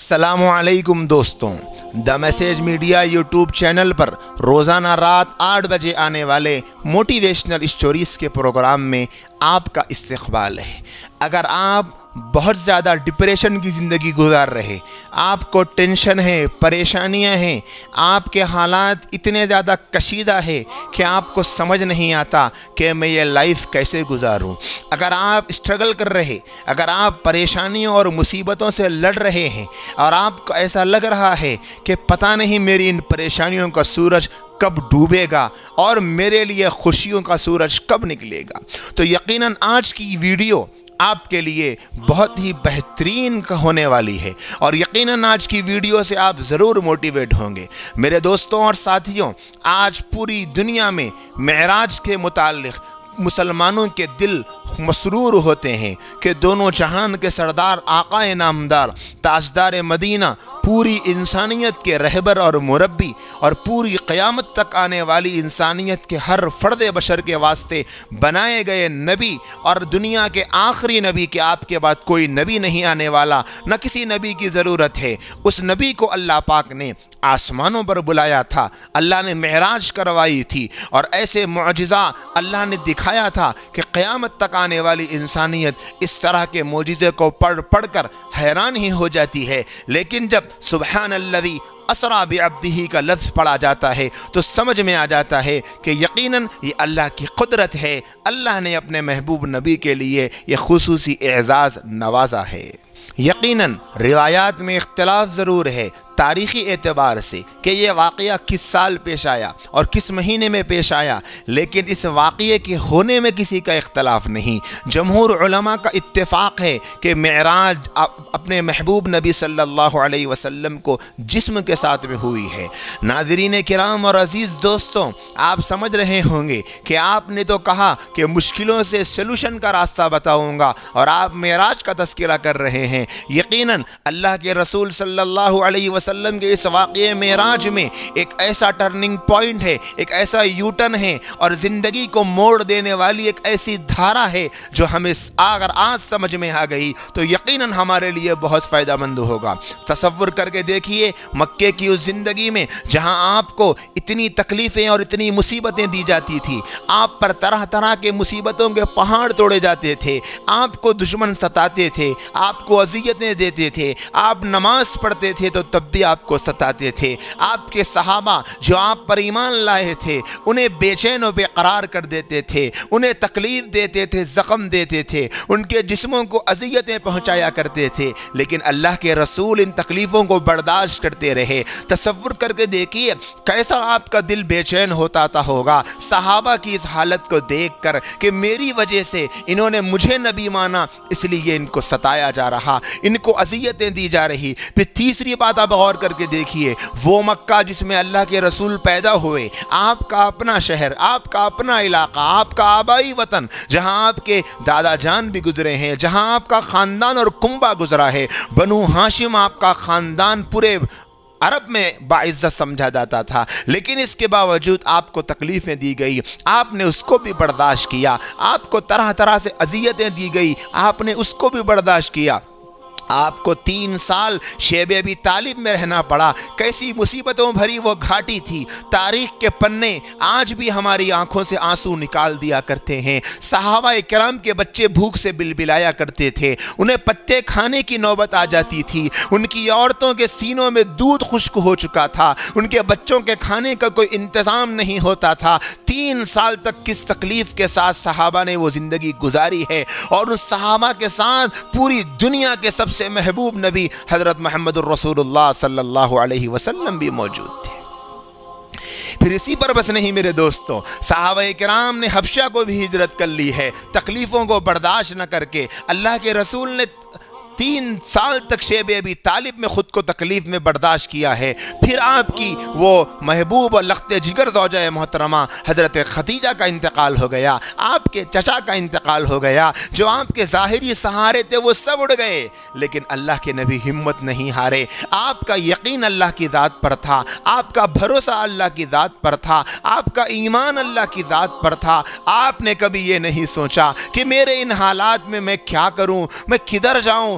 السلام علیکم دوستوں، the message media YouTube channel پر روزانہ رات 8 بجے آنے والے موٹیویشنل اسٹوریز کے پروگرام میں آپ کا استقبال ہے۔ اگر آپ بہت زیادہ ڈپریشن کی زندگی گزار رہے، آپ کو ٹینشن ہے، پریشانیاں ہیں، آپ کے حالات اتنے زیادہ کشیدہ ہے کہ آپ کو سمجھ نہیں آتا کہ میں یہ لائف کیسے گزاروں، اگر آپ اسٹرگل کر رہے، اگر آپ پریشانیوں اور مصیبتوں سے لڑ رہے ہیں اور آپ کو ایسا لگ رہا ہے کہ پتہ نہیں میری ان پریشانیوں کا سورج کب ڈوبے گا اور میرے لیے خوشیوں کا سورج کب نکلے گا، تو یقیناً آج کی ویڈیو آپ کے لیے بہت ہی بہترین ہونے والی ہے اور یقیناً آج کی ویڈیو سے آپ ضرور موٹیویٹ ہوں گے۔ میرے دوستوں اور ساتھیوں، آج پوری دنیا میں معراج کے متعلق مسلمانوں کے دل مسرور ہوتے ہیں کہ دونوں جہان کے سردار آقا نامدار تاجدار مدینہ، پوری انسانیت کے رہبر اور مربی اور پوری قیامت تک آنے والی انسانیت کے ہر فرد بشر کے واسطے بنائے گئے نبی اور دنیا کے آخری نبی کہ آپ کے بعد کوئی نبی نہیں آنے والا، نہ کسی نبی کی ضرورت ہے، اس نبی کو اللہ پاک نے آسمانوں پر بلایا تھا، اللہ نے معراج کروائی تھی اور ایسے معجزہ اللہ نے دکھایا تھا کہ قیامت تک آنے والی انسانیت اس طرح کے معجزے کو پڑھ کر حیران ہی ہو جاتی ہے، لیکن جب سبحان الذی اسریٰ بعبدہ کا لفظ پڑھا جاتا ہے تو سمجھ میں آ جاتا ہے کہ یقیناً یہ اللہ کی قدرت ہے، اللہ نے اپنے محبوب نبی کے لیے یہ خصوصی اعزاز نوازا ہے۔ یقیناً روایات میں اختلاف ضرور ہے تاریخی اعتبار سے کہ یہ واقعہ کس سال پیش آیا اور کس مہینے میں پیش آیا، لیکن اس واقعے کے ہونے میں کسی کا اختلاف نہیں۔ جمہور علماء کا اتفاق ہے کہ معراج اپنے محبوب نبی صلی اللہ علیہ وسلم کو جسم کے ساتھ میں ہوئی ہے۔ ناظرین کرام اور عزیز دوستوں، آپ سمجھ رہے ہوں گے کہ آپ نے تو کہا کہ مشکلوں سے سلوشن کا راستہ بتاؤں گا اور آپ معراج کا تذکرہ کر رہے ہیں۔ یقیناً اللہ کے رسول صلی اللہ علیہ وسلم کے اس واقعے معراج میں ایک ایسا ٹرننگ پوائنٹ ہے، ایک ایسا یو ٹرن ہے اور زندگی کو موڑ دینے والی ایک ایسی دھارا ہے جو ہمیں اگر آج سمجھ میں آ گئی تو یقیناً ہمارے لیے بہت فائدہ مند ہوگا۔ تصور کر کے دیکھیے مکے کی اس زندگی میں جہاں آپ کو اتنی تکلیفیں اور اتنی مصیبتیں دی جاتی تھی، آپ پر طرح طرح کے مصیبتوں کے پہاڑ توڑے جاتے تھے، آپ کو دشمن ستاتے تھے، آپ کو اذیتیں دیتے تھے، آپ نماز پڑھتے تھے تو تب بھی آپ کو ستاتے تھے، آپ کے صحابہ جو آپ پر ایمان لائے تھے انہیں بے چین و بے قرار کر دیتے تھے، انہیں تکلیف دیتے تھے، زخم دیتے تھے، ان کے جسموں کو اذیتیں پہنچایا کرتے تھے، لیکن اللہ کے رسول ان تکلیفوں کو برداشت کرتے رہے۔ تصور کر کے دیکھیے کیسا آپ کا دل بے چین ہوتا ہوگا صحابہ کی اس حالت کو دیکھ کر کہ میری وجہ سے انہوں نے مجھے نبی مانا، اس لیے ان کو ستایا جا رہا، ان کو اذیتیں دی جا رہی۔ پھر تیسری بات آپ غور کر کے دیکھیے، وہ مکہ جس میں اللہ کے رسول پیدا ہوئے، آپ کا اپنا شہر، آپ کا اپنا علاقہ، آپ کا آبائی وطن، جہاں آپ کے دادا جان بھی گزرے ہیں، جہاں آپ کا خاندان اور کنبہ گزرا ہے، بنو ہاشم آپ کا خاندان پورے عرب میں باعزت سمجھا جاتا تھا، لیکن اس کے باوجود آپ کو تکلیفیں دی گئی، آپ نے اس کو بھی برداشت کیا، آپ کو طرح طرح سے اذیتیں دی گئی، آپ نے اس کو بھی برداشت کیا۔ آپ کو 3 سال شیب ابی طالب میں رہنا پڑا، کیسی مصیبتوں بھری وہ گھاٹی تھی۔ تاریخ کے پنے آج بھی ہماری آنکھوں سے آنسو نکال دیا کرتے ہیں۔ صحابہ کرام کے بچے بھوک سے بلبلایا کرتے تھے، انہیں پتے کھانے کی نوبت آ جاتی تھی، ان کی عورتوں کے سینوں میں دودھ خشک ہو چکا تھا، ان کے بچوں کے کھانے کا کوئی انتظام نہیں ہوتا تھا۔ 3 سال تک کس تکلیف کے ساتھ صحابہ نے وہ زندگی گزاری ہے، اور ان صحابہ کے ساتھ پوری دنیا کے سب سے محبوب نبی حضرت محمد الرسول اللہ صلی اللہ علیہ وسلم بھی موجود تھے۔ پھر اسی پر بس نہیں میرے دوستوں، صحابہ کرام نے حبشہ کو بھی ہجرت کر لی ہے، تکلیفوں کو برداشت نہ کر کے۔ اللہ کے رسول نے 3 سال تک شیب ابی طالب میں خود کو تکلیف میں برداشت کیا ہے۔ پھر آپ کی وہ محبوب اور لخت جگر زوجہ محترمہ حضرت خدیجہ کا انتقال ہو گیا، آپ کے چچا کا انتقال ہو گیا، جو آپ کے ظاہری سہارے تھے وہ سب اڑ گئے، لیکن اللہ کے نبی ہمت نہیں ہارے، آپ کا یقین اللہ کی ذات پر تھا، آپ کا بھروسہ اللہ کی ذات پر تھا، آپ کا ایمان اللہ کی ذات پر تھا۔ آپ نے کبھی یہ نہیں سوچا کہ میرے ان حالات میں کیا کروں، میں کدھر جاؤں،